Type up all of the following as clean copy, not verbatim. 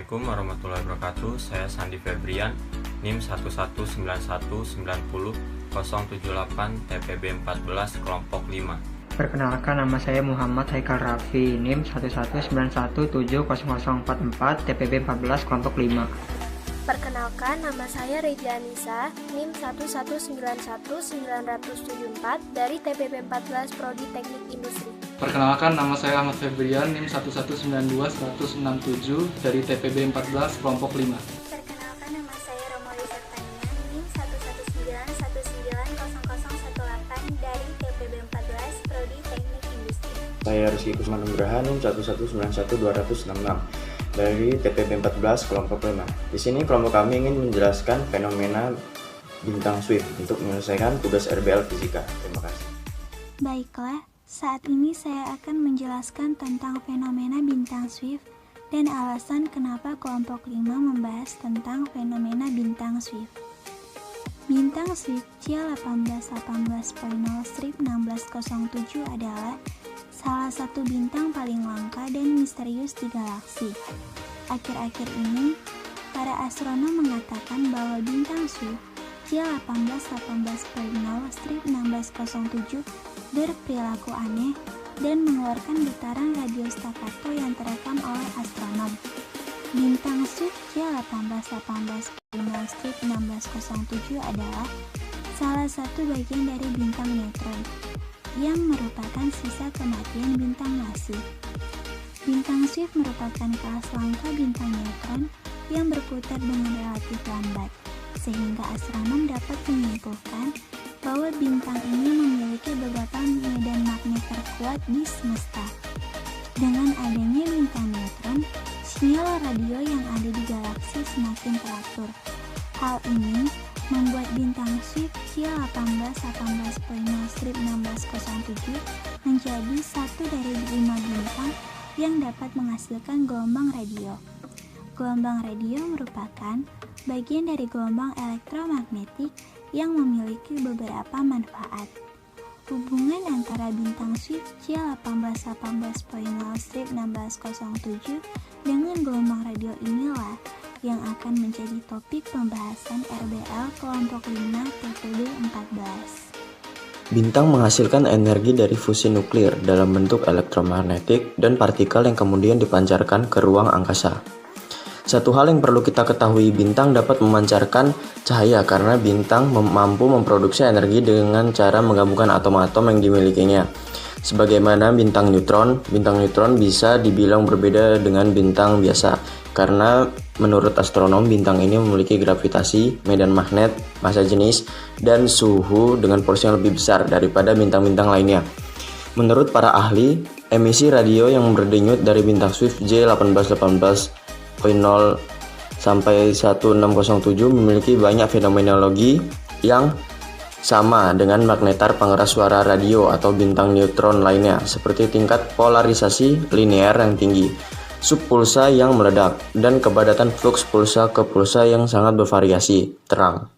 Assalamualaikum warahmatullahi wabarakatuh. Saya Sandi Febrian, NIM 119109078 TPB 14 kelompok 5. Perkenalkan, nama saya Muhammad Haikal Raffi, NIM 119170044 TPB 14 kelompok 5. Perkenalkan, nama saya Reja Anissa, NIM 1191974 dari TPB 14 Prodi Teknik Industri. Perkenalkan, nama saya Ahmad Febrian, NIM 1192167 dari TPB 14 kelompok 5. Perkenalkan, nama saya Romoli Sertania, NIM 1190018 dari TPB 14 Prodi Teknik Industri. Saya Rizky Kusman Nugraha, NIM 1191266 dari TPB 14 kelompok 5. Di sini kelompok kami ingin menjelaskan fenomena bintang Swift untuk menyelesaikan tugas RBL Fisika. Terima kasih. Baiklah, saat ini saya akan menjelaskan tentang fenomena bintang Swift dan alasan kenapa kelompok 5 membahas tentang fenomena bintang Swift. Bintang Swift C1818.0/1607 adalah salah satu bintang paling langka dan misterius di galaksi. Akhir-akhir ini, para astronom mengatakan bahwa bintang Swift C1818.0/1607 berperilaku aneh dan mengeluarkan getaran radio staccato yang terekam oleh astronom. Bintang Swift C1818.0/1607 adalah salah satu bagian dari bintang neutron yang merupakan sisa kematian bintang masif. Bintang Swift merupakan kelas langka bintang neutron yang berputar dengan relatif lambat, sehingga astronom dapat menyimpulkan bahwa bintang ini memiliki beberapa medan magnet terkuat di semesta. Dengan adanya bintang neutron, sinyal radio yang ada di galaksi semakin teratur. Hal ini membuat bintang Swift C1818.0/1607 menjadi satu dari 5 bintang yang dapat menghasilkan gelombang radio. Gelombang radio merupakan bagian dari gelombang elektromagnetik yang memiliki beberapa manfaat. Hubungan antara bintang Swift C1818.0/1607 dengan gelombang radio inilah yang akan menjadi topik pembahasan RBL kelompok 5 TPB 14. Bintang menghasilkan energi dari fusi nuklir dalam bentuk elektromagnetik dan partikel yang kemudian dipancarkan ke ruang angkasa. Satu hal yang perlu kita ketahui, bintang dapat memancarkan cahaya karena bintang mampu memproduksi energi dengan cara menggabungkan atom-atom yang dimilikinya. Sebagaimana bintang neutron bisa dibilang berbeda dengan bintang biasa karena menurut astronom bintang ini memiliki gravitasi, medan magnet, massa jenis, dan suhu dengan porsi yang lebih besar daripada bintang-bintang lainnya. Menurut para ahli, emisi radio yang berdenyut dari bintang Swift J1818.0/1607 memiliki banyak fenomenologi yang sama dengan magnetar pengeras suara radio atau bintang neutron lainnya, seperti tingkat polarisasi linear yang tinggi, subpulsa yang meledak, dan kepadatan flux pulsa ke pulsa yang sangat bervariasi, terang.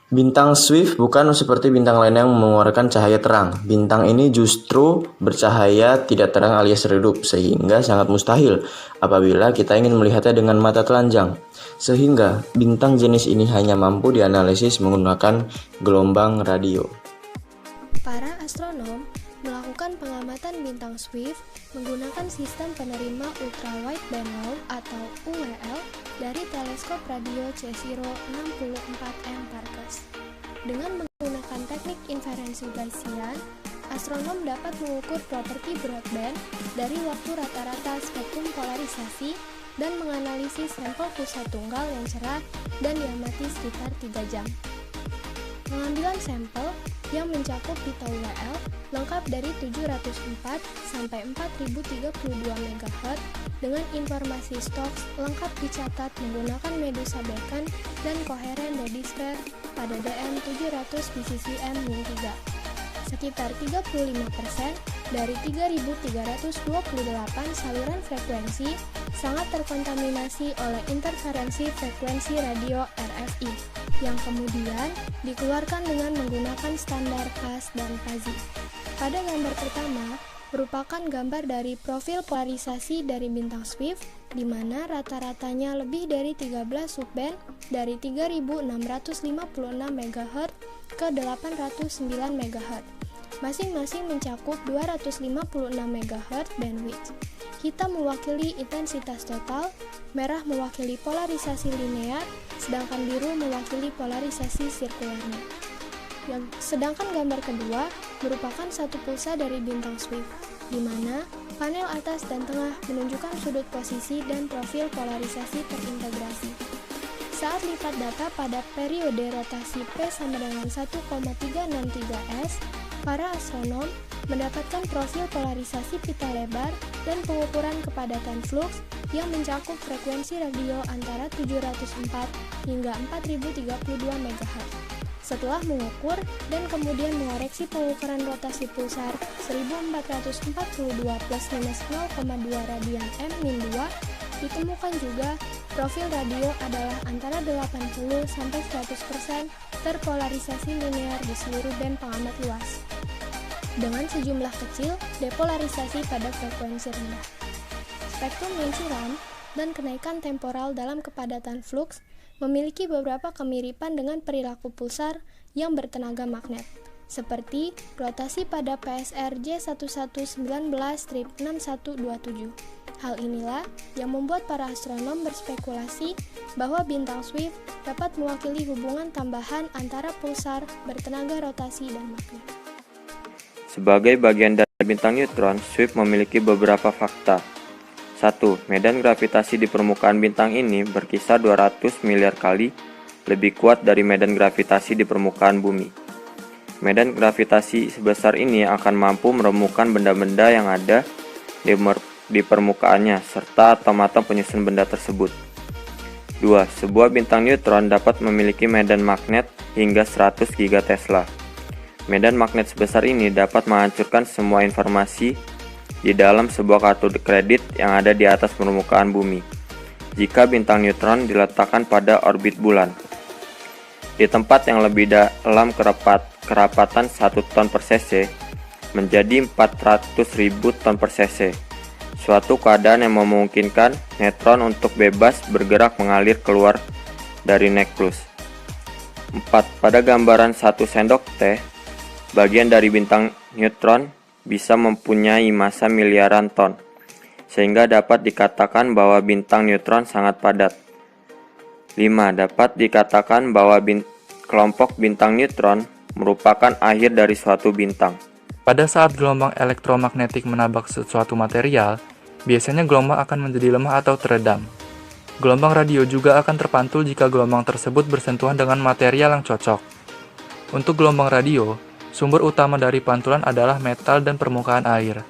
Bintang Swift bukan seperti bintang lain yang mengeluarkan cahaya terang. Bintang ini justru bercahaya tidak terang alias redup, sehingga sangat mustahil apabila kita ingin melihatnya dengan mata telanjang. Sehingga bintang jenis ini hanya mampu dianalisis menggunakan gelombang radio. Para astronom melakukan pengamatan bintang Swift menggunakan sistem penerima ultrawide bands atau UWL dari teleskop radio CSIRO 64M Parkes. Dengan menggunakan teknik inferensi Bayesian, astronom dapat mengukur properti broadband dari waktu rata-rata spektrum polarisasi dan menganalisis sampel pulsa tunggal yang cerah dan diamati sekitar 3 jam. Pengambilan sampel yang mencakup pita UWL lengkap dari 704 sampai 4032 MHz dengan informasi Stokes lengkap dicatat menggunakan Medusa Beacon dan koheren Dedisker pada DM 700 BCCM-3. Sekitar 35% dari 3.328 saluran frekuensi sangat terkontaminasi oleh interferensi frekuensi radio RFI yang kemudian dikeluarkan dengan menggunakan standar FAS dan FASI. Pada gambar pertama, merupakan gambar dari profil polarisasi dari bintang Swift, di mana rata-ratanya lebih dari 13 subband dari 3656 MHz ke 809 MHz. Masing-masing mencakup 256 MHz bandwidth. Hitam mewakili intensitas total, merah mewakili polarisasi linear, sedangkan biru mewakili polarisasi sirkularnya. Sedangkan gambar kedua merupakan satu pulsa dari bintang Swift, di mana panel atas dan tengah menunjukkan sudut posisi dan profil polarisasi terintegrasi. Saat lipat data pada periode rotasi P sama dengan 1,363 S, para astronom mendapatkan profil polarisasi pita lebar dan pengukuran kepadatan fluks yang mencakup frekuensi radio antara 704 hingga 4032 MHz. Setelah mengukur dan kemudian mengoreksi pengukuran rotasi pulsar 1442 plus minus 0,2 radian M-2, ditemukan juga profil radio adalah antara 80 sampai 100% terpolarisasi linear di seluruh band pengamat luas, dengan sejumlah kecil depolarisasi pada frekuensi rendah. Spektrum yang curam dan kenaikan temporal dalam kepadatan fluks memiliki beberapa kemiripan dengan perilaku pulsar yang bertenaga magnet, seperti rotasi pada PSR J1119-6127. Hal inilah yang membuat para astronom berspekulasi bahwa bintang Swift dapat mewakili hubungan tambahan antara pulsar bertenaga rotasi dan magnet. Sebagai bagian dari bintang neutron, Swift memiliki beberapa fakta. 1. Medan gravitasi di permukaan bintang ini berkisar 200 miliar kali lebih kuat dari medan gravitasi di permukaan bumi. Medan gravitasi sebesar ini akan mampu meremukkan benda-benda yang ada di permukaannya, serta atom-atom penyusun benda tersebut. 2. Sebuah bintang neutron dapat memiliki medan magnet hingga 100 GeT. Medan magnet sebesar ini dapat menghancurkan semua informasi di dalam sebuah kartu kredit yang ada di atas permukaan bumi, jika bintang neutron diletakkan pada orbit bulan. Di tempat yang lebih dalam kerapatan 1 ton per cc menjadi 400.000 ton per cc, suatu keadaan yang memungkinkan neutron untuk bebas bergerak mengalir keluar dari nukleus. 4. Pada gambaran 1 sendok teh, bagian dari bintang neutron bisa mempunyai massa miliaran ton, sehingga dapat dikatakan bahwa bintang neutron sangat padat. 5. Dapat dikatakan bahwa kelompok bintang neutron merupakan akhir dari suatu bintang. Pada saat gelombang elektromagnetik menabrak suatu material, biasanya gelombang akan menjadi lemah atau teredam. Gelombang radio juga akan terpantul jika gelombang tersebut bersentuhan dengan material yang cocok. Untuk gelombang radio, sumber utama dari pantulan adalah metal dan permukaan air.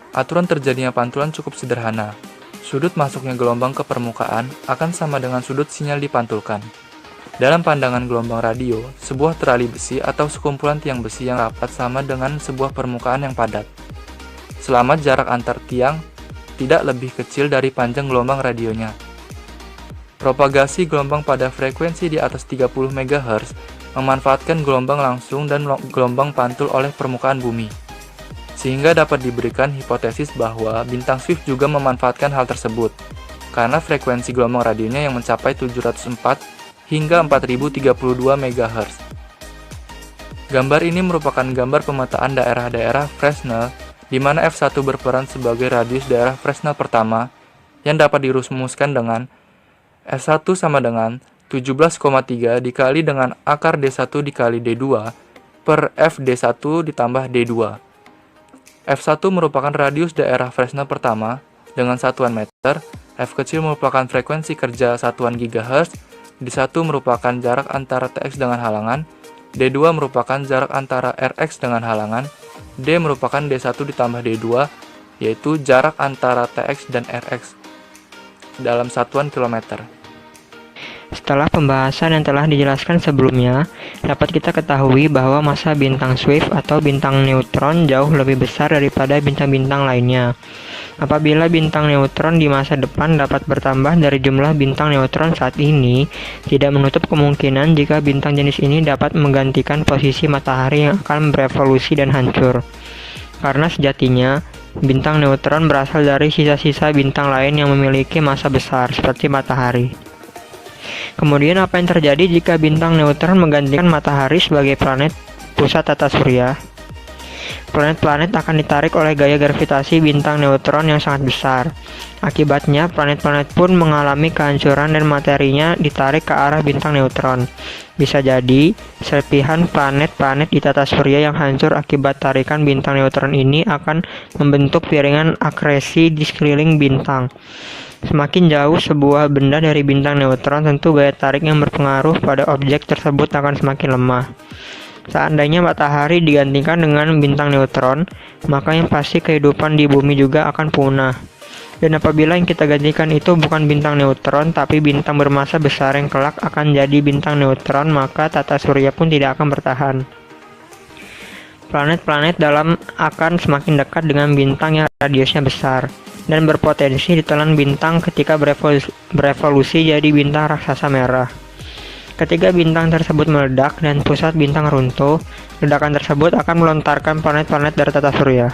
Aturan terjadinya pantulan cukup sederhana. Sudut masuknya gelombang ke permukaan akan sama dengan sudut sinyal dipantulkan. Dalam pandangan gelombang radio, sebuah terali besi atau sekumpulan tiang besi yang rapat sama dengan sebuah permukaan yang padat, selama jarak antar tiang tidak lebih kecil dari panjang gelombang radionya. Propagasi gelombang pada frekuensi di atas 30 MHz memanfaatkan gelombang langsung dan gelombang pantul oleh permukaan bumi, sehingga dapat diberikan hipotesis bahwa bintang Swift juga memanfaatkan hal tersebut, karena frekuensi gelombang radionya yang mencapai 704 hingga 4032 MHz. Gambar ini merupakan gambar pemetaan daerah-daerah Fresnel, di mana F1 berperan sebagai radius daerah Fresnel pertama, yang dapat dirumuskan dengan F1 sama dengan 17,3 dikali dengan akar D1 dikali D2 per FD1 ditambah D2. F1 merupakan radius daerah Fresnel pertama dengan satuan meter, F kecil merupakan frekuensi kerja satuan GHz, D1 merupakan jarak antara TX dengan halangan, D2 merupakan jarak antara RX dengan halangan, D merupakan D1 ditambah D2, yaitu jarak antara TX dan RX dalam satuan kilometer. Setelah pembahasan yang telah dijelaskan sebelumnya, dapat kita ketahui bahwa massa bintang Swift atau bintang neutron jauh lebih besar daripada bintang-bintang lainnya. Apabila bintang neutron di masa depan dapat bertambah dari jumlah bintang neutron saat ini, tidak menutup kemungkinan jika bintang jenis ini dapat menggantikan posisi matahari yang akan berevolusi dan hancur. Karena sejatinya, Bintang neutron berasal dari sisa-sisa bintang lain yang memiliki massa besar, seperti matahari. Kemudian apa yang terjadi jika bintang neutron menggantikan matahari sebagai planet pusat tata surya? Planet-planet akan ditarik oleh gaya gravitasi bintang neutron yang sangat besar. Akibatnya, planet-planet pun mengalami kehancuran dan materinya ditarik ke arah bintang neutron. Bisa jadi, serpihan planet-planet di tata surya yang hancur akibat tarikan bintang neutron ini akan membentuk piringan akresi di sekeliling bintang. Semakin jauh sebuah benda dari bintang neutron, tentu gaya tarik yang berpengaruh pada objek tersebut akan semakin lemah. Seandainya matahari digantikan dengan bintang neutron, maka yang pasti kehidupan di bumi juga akan punah. Dan apabila yang kita gantikan itu bukan bintang neutron, tapi bintang bermassa besar yang kelak akan jadi bintang neutron, maka tata surya pun tidak akan bertahan. Planet-planet dalam akan semakin dekat dengan bintang yang radiusnya besar, dan berpotensi ditelan bintang ketika berevolusi jadi bintang raksasa merah. Ketika bintang tersebut meledak dan pusat bintang runtuh, ledakan tersebut akan melontarkan planet-planet dari tata surya.